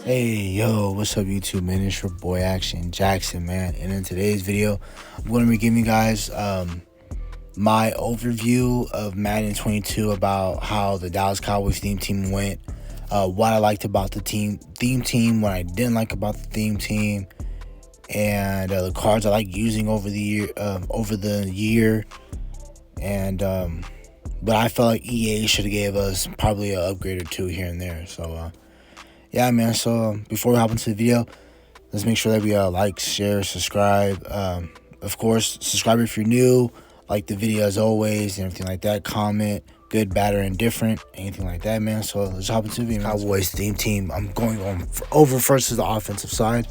Hey, yo, what's up, YouTube, man? It's your boy, Action Jackson, man. And in today's video, I'm going to be giving you guys my overview of Madden 22 about how the Dallas Cowboys theme team went, what I liked about the theme team, what I didn't like about the theme team, and the cards I like using over the year, and but I felt like EA should have gave us probably an upgrade or two here and there. So yeah, man. So before we hop into the video, let's make sure that we like, share, subscribe. Of course, subscribe if you're new. Like the video as always and everything like that. Comment, good, bad, or indifferent, anything like that, man. So let's hop into the video. Cowboys theme team. I'm going over first to the offensive side.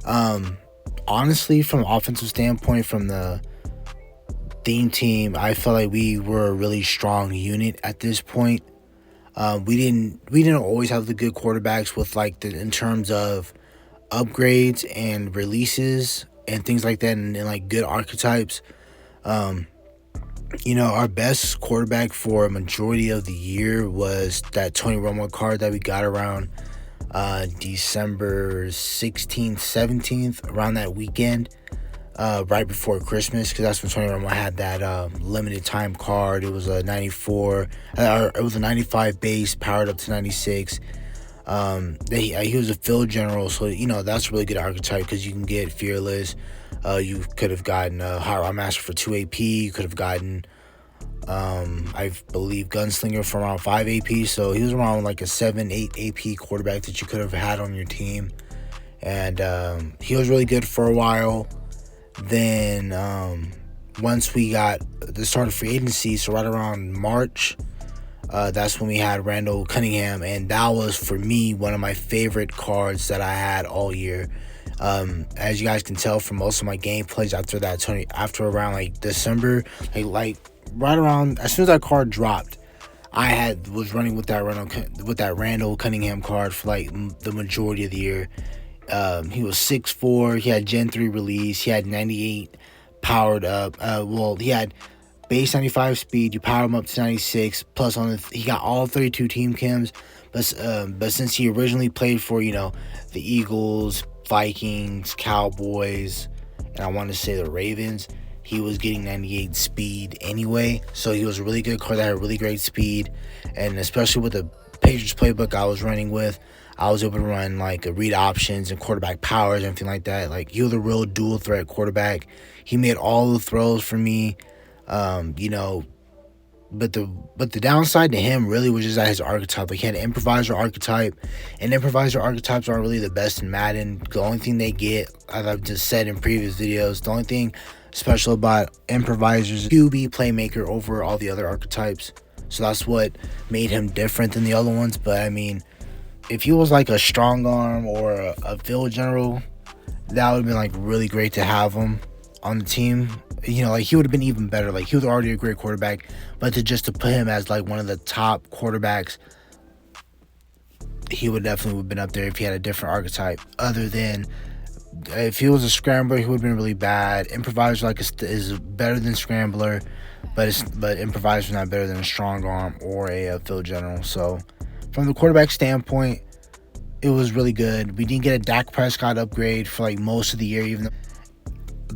Honestly, from an offensive standpoint, from the theme team, I felt like we were a really strong unit at this point. We didn't always have the good quarterbacks with in terms of upgrades and releases and things like that, and like good archetypes. Our best quarterback for a majority of the year was that Tony Romo card that we got around December 16th, 17th, around that weekend, right before Christmas, because that's when Tony Romo had that limited time card. It was a 94, it was a 95 base, powered up to 96. He was a field general, so that's a really good archetype because you can get fearless. You could have gotten a hot rod master for 2 AP. You could have gotten I believe gunslinger for around 5 AP. So he was around like a 7-8 AP quarterback that you could have had on your team, and he was really good for a while. Then once we got the start of free agency, so right around March, that's when we had Randall Cunningham, and that was, for me, one of my favorite cards that I had all year. As you guys can tell from most of my gameplays after around like December, like right around as soon as that card dropped, I was running with that Randall Cunningham card for like the majority of the year. He was 6'4", he had Gen 3 release, he had 98 powered up. He had base 95 speed, you power him up to 96, plus he got all 32 team chems, but since he originally played for, the Eagles, Vikings, Cowboys, and I want to say the Ravens, he was getting 98 speed anyway, so he was a really good card that had really great speed. And especially with the Patriots playbook I was running with, I was able to run like read options and quarterback powers and everything like that. Like, he was a real dual threat quarterback. He made all the throws for me. But the downside to him really was just that his archetype. Like, he had an improviser archetype, and improviser archetypes aren't really the best in Madden. The only thing they get, as I've just said in previous videos, the only thing special about improvisers, QB playmaker over all the other archetypes. So that's what made him different than the other ones. But I mean, if he was like a strong arm or a field general, that would have been like really great to have him on the team. Like, he would have been even better. Like, he was already a great quarterback, but to put him as like one of the top quarterbacks, he would definitely have been up there if he had a different archetype. Other than, if he was a scrambler, he would have been really bad. Improviser is better than scrambler, but improviser is not better than a strong arm or a field general. So from the quarterback standpoint, it was really good. We didn't get a Dak Prescott upgrade for like most of the year, even though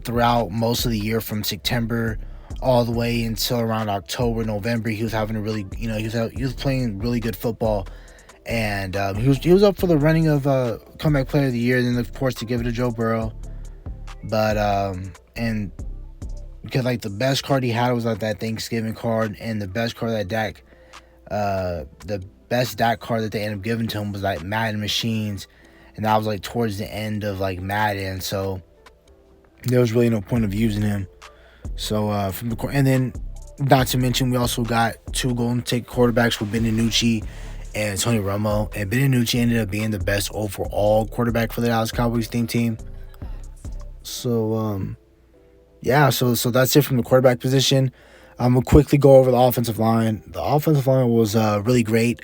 throughout most of the year from September all the way until around October, November, he was having a really, he was playing really good football, and he was up for the running of comeback player of the year. Then, of course, to give it to Joe Burrow, but and because like the best card he had was like that Thanksgiving card, and the best card that the best Dak card that they ended up giving to him was like Madden Machines, and that was like towards the end of like Madden, so there was really no point of using him. So and then, not to mention, we also got two Golden State quarterbacks with Ben DiNucci and Tony Romo, and Ben DiNucci ended up being the best overall quarterback for the Dallas Cowboys theme team. So yeah, so that's it from the quarterback position. I'm gonna quickly go over the offensive line. The offensive line was really great.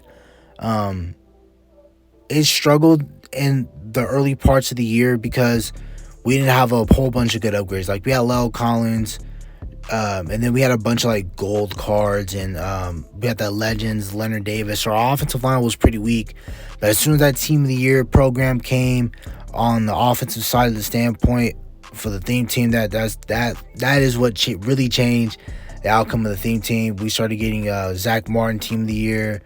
It struggled in the early parts of the year because we didn't have a whole bunch of good upgrades. Like, we had Lyle Collins, And then we had a bunch of like gold cards, and we had the legends, Leonard Davis. So our offensive line was pretty weak, but as soon as that Team of the Year program came on the offensive side of the standpoint for the theme team, that is what really changed the outcome of the theme team. We started getting Zach Martin Team of the Year.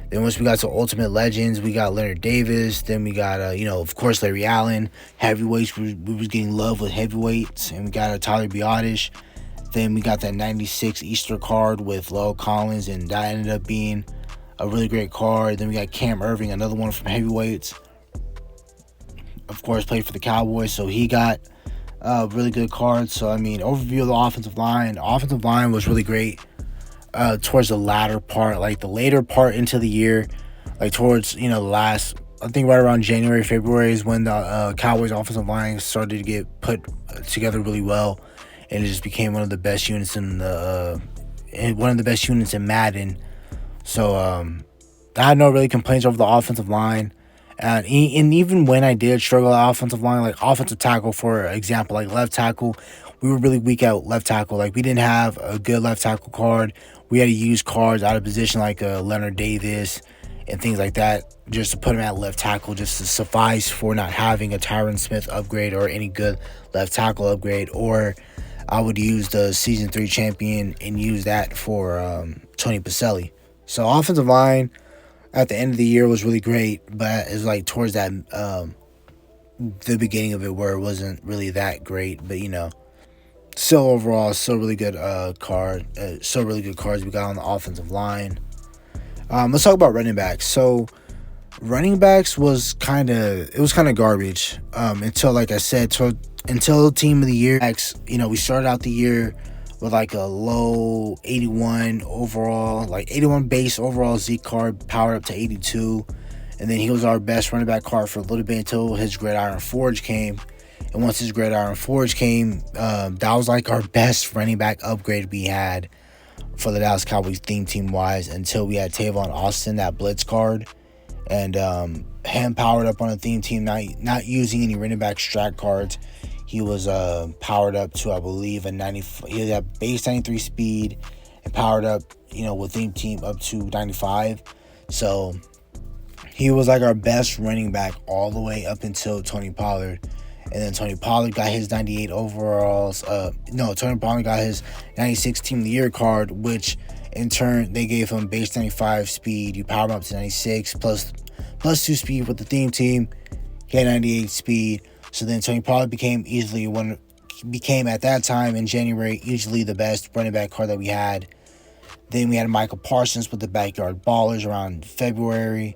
Then once we got to Ultimate Legends, we got Leonard Davis. Then we got, of course, Larry Allen. Heavyweights, we was getting love with heavyweights. And we got Tyler Biotish. Then we got that 96 Easter card with Lowell Collins, and that ended up being a really great card. Then we got Cam Irving, another one from heavyweights. Of course, played for the Cowboys, so he got a really good card. So, I mean, overview of the offensive line. The offensive line was really great towards the latter part, like the later part into the year, like towards, the last, I think right around January, February is when the Cowboys offensive line started to get put together really well. And it just became one of the best units in Madden. So I had no really complaints over the offensive line. And even when I did struggle at offensive line, like offensive tackle, for example, like left tackle, we were really weak at left tackle. Like we didn't have a good left tackle card. We had to use cards out of position like Leonard Davis and things like that just to put him at left tackle, just to suffice for not having a Tyron Smith upgrade or any good left tackle upgrade. Or I would use the Season 3 champion and use that for Tony Pacelli. So offensive line at the end of the year was really great, but it's like towards that the beginning of it where it wasn't really that great. But still overall, still really good still really good cards we got on the offensive line. Let's talk about running backs. So running backs was kind of garbage until, like I said, until Team of the Year. We started out the year with like a low 81 overall, like 81 base overall Zeke card, powered up to 82. And then he was our best running back card for a little bit until his Gridiron Forge came. And once his Gridiron Forge came, that was like our best running back upgrade we had for the Dallas Cowboys theme team wise, until we had Tavon Austin, that blitz card. And him powered up on a theme team, not using any running back strat cards. He was powered up to, I believe, a 90. He had base 93 speed and powered up, with theme team up to 95. So he was like our best running back all the way up until Tony Pollard. And then Tony Pollard got his 98 overalls. Tony Pollard got his 96 Team of the Year card, which in turn they gave him base 95 speed. You power him up to 96 plus 2 speed with the theme team. He had 98 speed. So then Tony Pollard became at that time in January easily the best running back card that we had. Then we had Michael Parsons with the Backyard Ballers around February.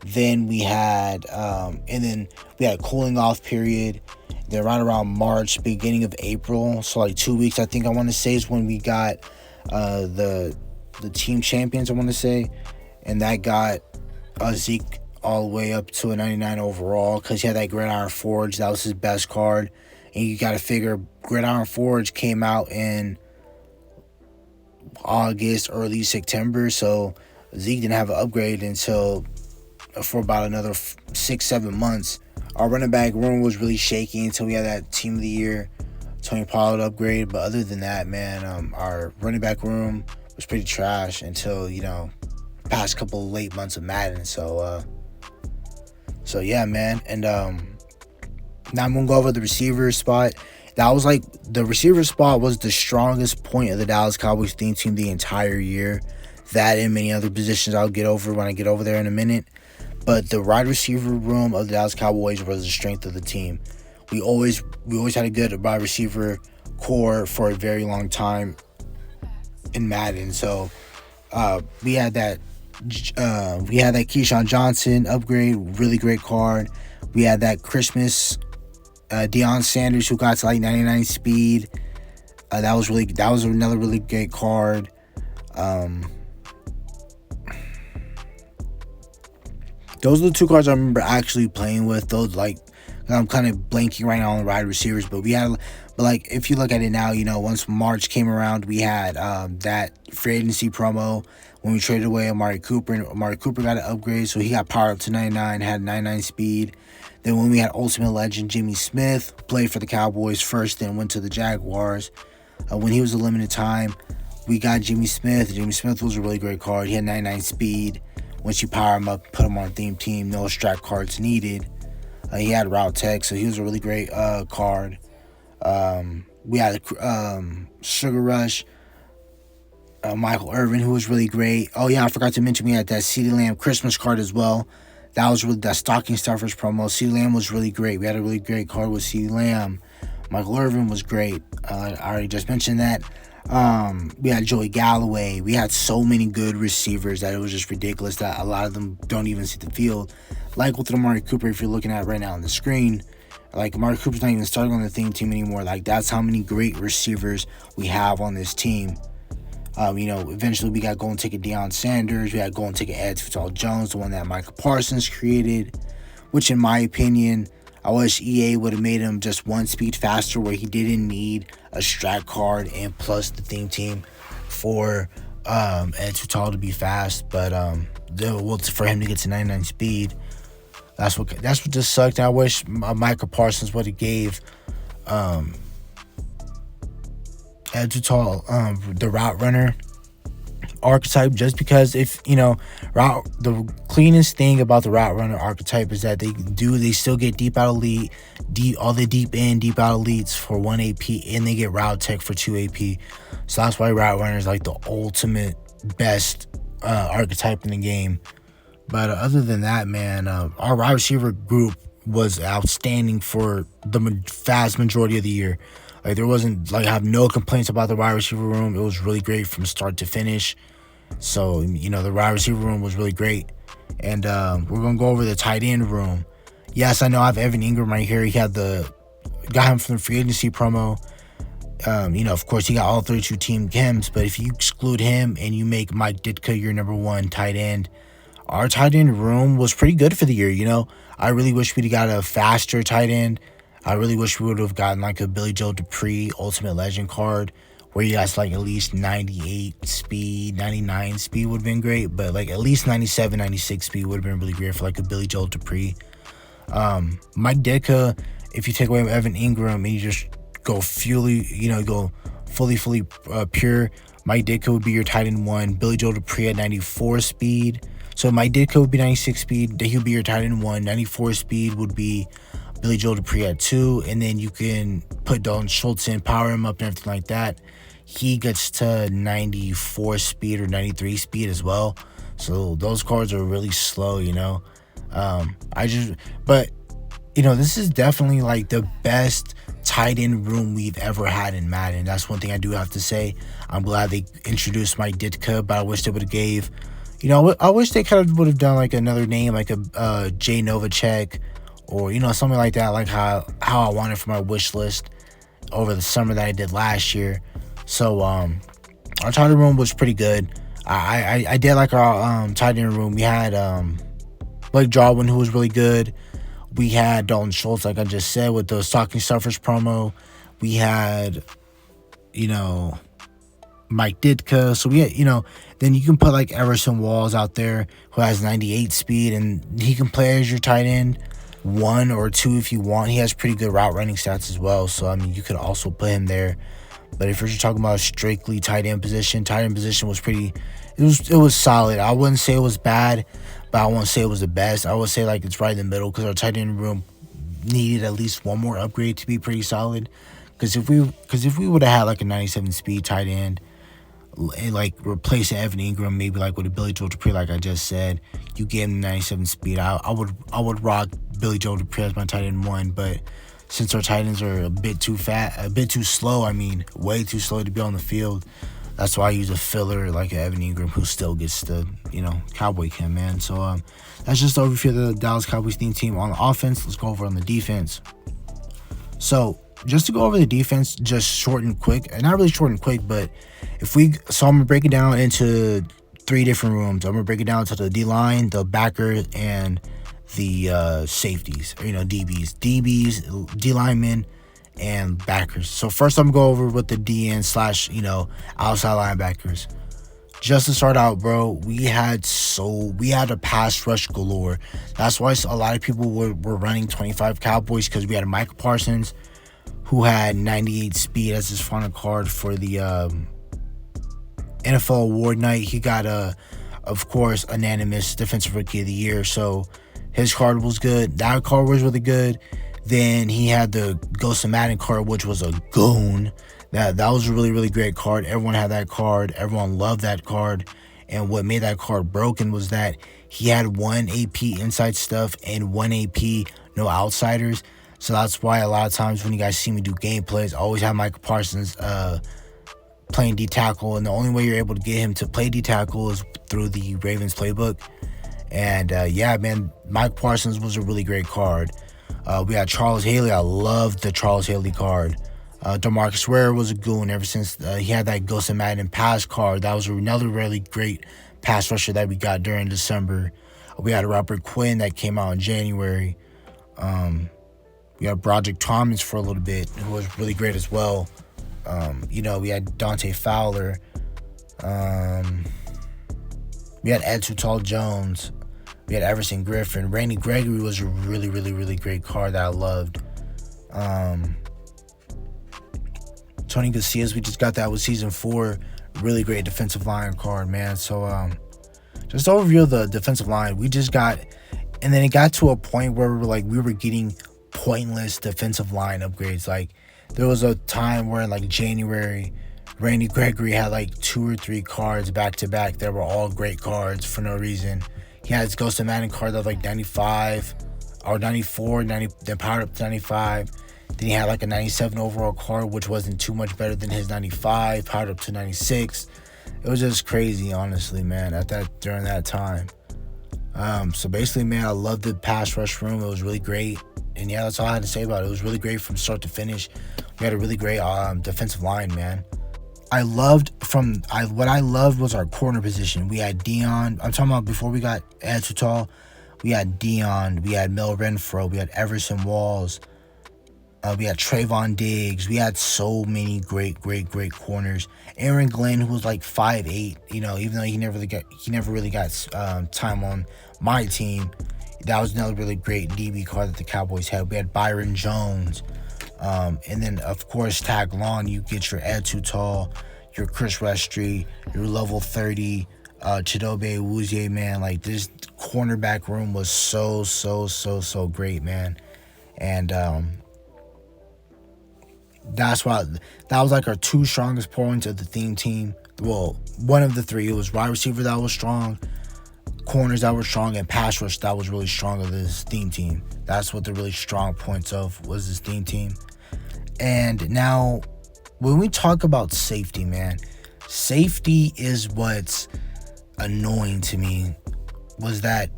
Then we had a cooling off period. Then right around March, beginning of April, so like 2 weeks, I think I want to say, is when we got the team champions, I want to say, and that got Zeke all the way up to a 99 overall because he had that Gridiron Forge. That was his best card. And you got to figure Gridiron Forge came out in August, early September, so Zeke didn't have an upgrade until for about another 6-7 months. Our running back room was really shaky until we had that Team of the Year Tony Pollard upgrade. But other than that, man, our running back room was pretty trash until past couple of late months of Madden. So yeah, man. And now I'm gonna go over the receiver spot. That was like the receiver spot was the strongest point of the Dallas Cowboys theme team the entire year. That and many other positions I'll get over when I get over there in a minute. But the wide receiver room of the Dallas Cowboys was the strength of the team. We always had a good wide receiver core for a very long time in Madden. So we had that Keyshawn Johnson upgrade, really great card. We had that Christmas Deion Sanders, who got to like 99 speed. That was another really great card. Those are the two cards I remember actually playing with. Those, like, I'm kind of blanking right now on the wide receivers, but if you look at it now, once March came around, we had that free agency promo when we traded away Amari Cooper, and Amari Cooper got an upgrade, so he got powered up to 99, had 99 speed. Then when we had Ultimate Legend Jimmy Smith, played for the Cowboys first, then went to the Jaguars. when he was a limited time. We got Jimmy Smith. Jimmy Smith was a really great card. He had 99 speed. Once you power him up, put him on theme team, no strat cards needed. He had route tech, so he was a really great card. We had Sugar Rush, Michael Irvin, who was really great. Oh yeah, I forgot to mention we had that CeeDee Lamb Christmas card as well. That was really that stocking stuffers promo. CeeDee Lamb was really great. We had a really great card with CeeDee Lamb. Michael Irvin was great. I already just mentioned that. We had Joey Galloway. We had so many good receivers that it was just ridiculous that a lot of them don't even see the field. Like with Amari Cooper, if you're looking at it right now on the screen, like Amari Cooper's not even starting on the theme team anymore. Like that's how many great receivers we have on this team. Eventually we got golden ticket Deion Sanders. We had golden ticket Ed Jones, the one that Michael Parsons created, which in my opinion, I wish EA would have made him just one speed faster where he didn't need a strat card and plus the theme team for Ed to be fast. But for him to get to 99 speed, that's what just sucked. I wish Michael Parsons would have gave Ed the route runner archetype, just because the cleanest thing about the route runner archetype is that they still get deep out elite, all the deep out elites for 1 AP, and they get route tech for 2 AP. So that's why route runner is like the ultimate best archetype in the game. But other than that, man, our wide receiver group was outstanding for the vast majority of the year. Like there wasn't I have no complaints about the wide receiver room. It was really great from start to finish. So, the wide receiver room was really great. And we're going to go over the tight end room. Yes, I know I have Evan Ingram right here. He got him from the free agency promo. Of course, he got all 32 team chems. But if you exclude him and you make Mike Ditka your number one tight end, our tight end room was pretty good for the year. I really wish we'd got a faster tight end. I really wish we would have gotten a Billy Joe Dupree Ultimate Legend card where he has at least 98 speed, 99 speed would have been great, but at least 97, 96 speed would have been really great for a Billy Joe Dupree. Mike Ditka, if you take away Evan Ingram and you just go fully pure, Mike Ditka would be your tight end 1. Billy Joe Dupree at 94 speed. So Mike Ditka would be 96 speed. He would be your tight end 1. 94 speed would be Billy Joe Dupree at 2. And then you can put Dalton Schultz in, power him up and everything like that. He gets to 94 speed or 93 speed as well. So those cards are really slow, this is definitely the best tight end room we've ever had in Madden. That's one thing I do have to say. I'm glad they introduced Mike Ditka, but I wish they would have gave, I wish they kind of would have done another name, a Jay Novacek or, something like that, how I wanted for my wish list over the summer that I did last year. So, our tight end room was pretty good. I did like our tight end room. We had Blake Jarwin, who was really good. We had Dalton Schultz, like I just said, with the stocking stuffers promo. We had, Mike Ditka. So we had, then you can put Everson Walls out there who has 98 speed, and he can play as your tight end 1 or 2 if you want. He has pretty good route running stats as well. So you could also put him there. But if you're just talking about a strictly tight end position was pretty. It was solid. I wouldn't say it was bad, but I won't say it was the best. I would say it's right in the middle because our tight end room needed at least one more upgrade to be pretty solid. Because if we would have had a 97 speed tight end, replacing Evan Ingram maybe with a Billy Joe Dupree, like I just said, you gave him 97 speed. I would rock Billy Joe Dupree as my tight end 1, but since our tight ends are a bit too slow, way too slow to be on the field, that's why I use a filler like Evan Ingram, who still gets the, Cowboy chem, man. So that's just the overview of the Dallas Cowboys team on the offense. Let's go over on the defense. So just to go over the defense, just short and quick, and not really short and quick, but I'm gonna break it down into 3 different rooms. I'm gonna break it down to the D-line, the backers, and the safeties, DBs, D-linemen, and backers. So first I'm going to go over with the DN / outside linebackers. Just to start out, bro, we had a pass rush galore. That's why a lot of people were running 25 Cowboys, because we had Michael Parsons, who had 98 speed as his final card for the NFL award night. He got of course, unanimous Defensive Rookie of the Year. So his card was good. That card was really good. Then he had the Ghost of Madden card, which was a goon. That was a really, really great card. Everyone had that card. Everyone loved that card. And what made that card broken was that he had 1 AP inside stuff and 1 AP no outsiders. So that's why a lot of times when you guys see me do gameplays, I always have Michael Parsons playing D-tackle, and the only way you're able to get him to play D-tackle is through the Ravens playbook. And yeah, man, Mike Parsons was a really great card. We had Charles Haley. I loved the Charles Haley card. DeMarcus Ware was a goon ever since he had that Ghost of Madden pass card. That was another really great pass rusher that we got during December. We had Robert Quinn that came out in January. We had Broderick Thomas for a little bit, who was really great as well. We had Dante Fowler. We had Ed Tutal Jones. We had Everson Griffin. Randy Gregory was a really, really, really great card that I loved. Tony Casillas, we just got that with season 4. Really great defensive line card, man. So, just to overview the defensive line, we just got, and then it got to a point where we were getting pointless defensive line upgrades. Like, there was a time where in like January, Randy Gregory had like 2 or 3 cards back to back that were all great cards for no reason. He had his Ghost of Madden card that was like 95 or 94, then powered up to 95. Then he had like a 97 overall card, which wasn't too much better than his 95, powered up to 96. It was just crazy, honestly, man, during that time. So basically, man, I loved the pass rush room. It was really great. And yeah, that's all I had to say about it. It was really great from start to finish. We had a really great defensive line, man. What I loved was our corner position. We had Dion. I'm talking about before we got Ed Tutal. We had Dion. We had Mel Renfro. We had Everson Walls. We had Trayvon Diggs. We had so many great corners. Aaron Glenn, who was like 5'8", even though he never really got time on my team. That was another really great DB card that the Cowboys had. We had Byron Jones. And then, of course, tag along, you get your Ed Tutal, your Chris Restry, your level 30, Chidobe Awuzie, man. Like, this cornerback room was so great, man. And that was like our 2 strongest points of the theme team. Well, one of the 3. It was wide receiver that was strong, corners that were strong, and pass rush that was really strong of this theme team. That's what the really strong points of was this theme team. And now, when we talk about safety, man, safety is what's annoying to me. Was that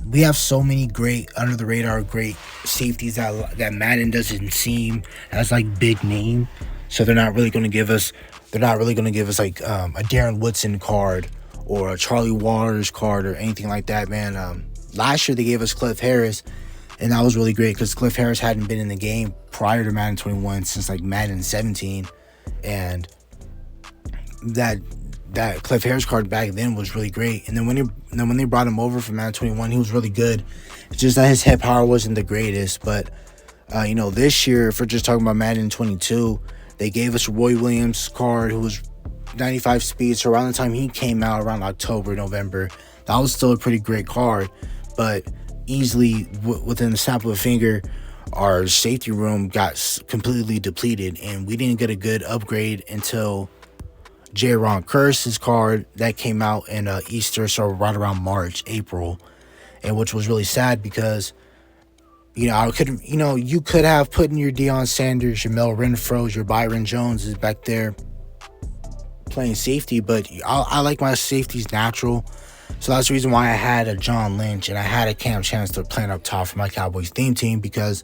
we have so many great under the radar great safeties that Madden doesn't seem as like big name, so they're not really going to give us like a Darren Woodson card or a Charlie Waters card or anything like that, man. Last year they gave us Cliff Harris, and that was really great because Cliff Harris hadn't been in the game prior to Madden 21 since like Madden 17, and that Cliff Harris card back then was really great. And then when they brought him over from Madden 21, he was really good. It's just that his hit power wasn't the greatest. But this year, if we're just talking about Madden 22, they gave us Roy Williams card, who was 95 speed. So around the time he came out, around October, November, that was still a pretty great card. But easily within the snap of a finger, our safety room got completely depleted, and we didn't get a good upgrade until J-Ron Curse's card that came out in Easter, so right around March, April, and which was really sad because, you could have put in your Deion Sanders, your Mel Renfro's, your Byron Joneses back there playing safety, but I like my safeties natural, so that's the reason why I had a John Lynch and I had a Cam Chancellor playing up top for my Cowboys theme team, because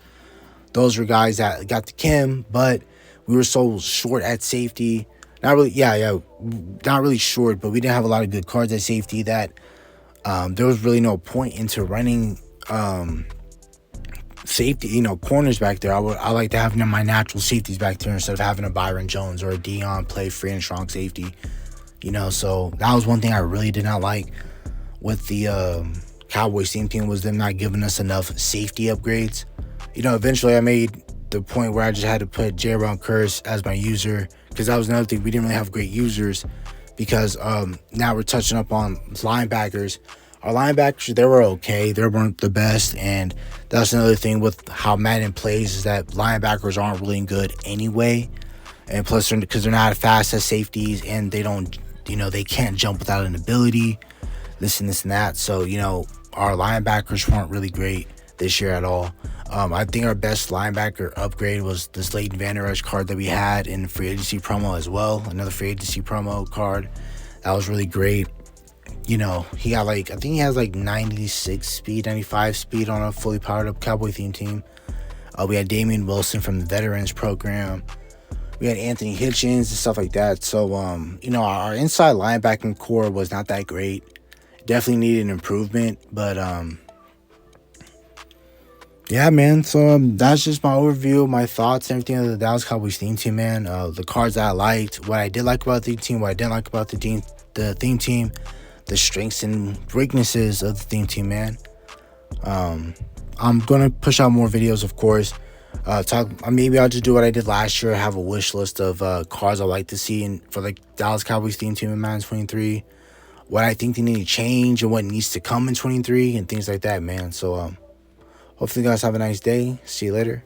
those were guys that got the Kim, but we were so short at safety. Not really, not really short, but we didn't have a lot of good cards at safety that there was really no point into running safety, corners back there. I like to have my natural safeties back there instead of having a Byron Jones or a Dion play free and strong safety. So that was one thing I really did not like with the Cowboys team was them not giving us enough safety upgrades. Eventually I made the point where I just had to put J. Brown Curse as my user, because that was another thing. We didn't really have great users, because now we're touching up on linebackers. Our linebackers, they were okay. They weren't the best, and that's another thing with how Madden plays, is that linebackers aren't really good anyway. And plus, because they're not as fast as safeties, and they don't, they can't jump without an ability, this and that. So, our linebackers weren't really great this year at all. I think our best linebacker upgrade was the Leighton Vander Esch card that we had in free agency promo as well. Another free agency promo card. That was really great. He got I think he has 96 speed, 95 speed on a fully powered up Cowboy theme team. We had Damian Wilson from the Veterans program. We had Anthony Hitchens and stuff like that. So, our inside linebacking core was not that great. Definitely needed an improvement, but yeah, man. So that's just my overview, my thoughts, everything of the Dallas Cowboys theme team, man. The cards that I liked, what I did like about the theme team, what I didn't like about the theme team, the strengths and weaknesses of the theme team, man. I'm gonna push out more videos, of course. Maybe I'll just do what I did last year. Have a wish list of cards I'd like to see for the Dallas Cowboys theme team in Madden 23. What I think they need to change and what needs to come in 23 and things like that, man. So hopefully you guys have a nice day. See you later.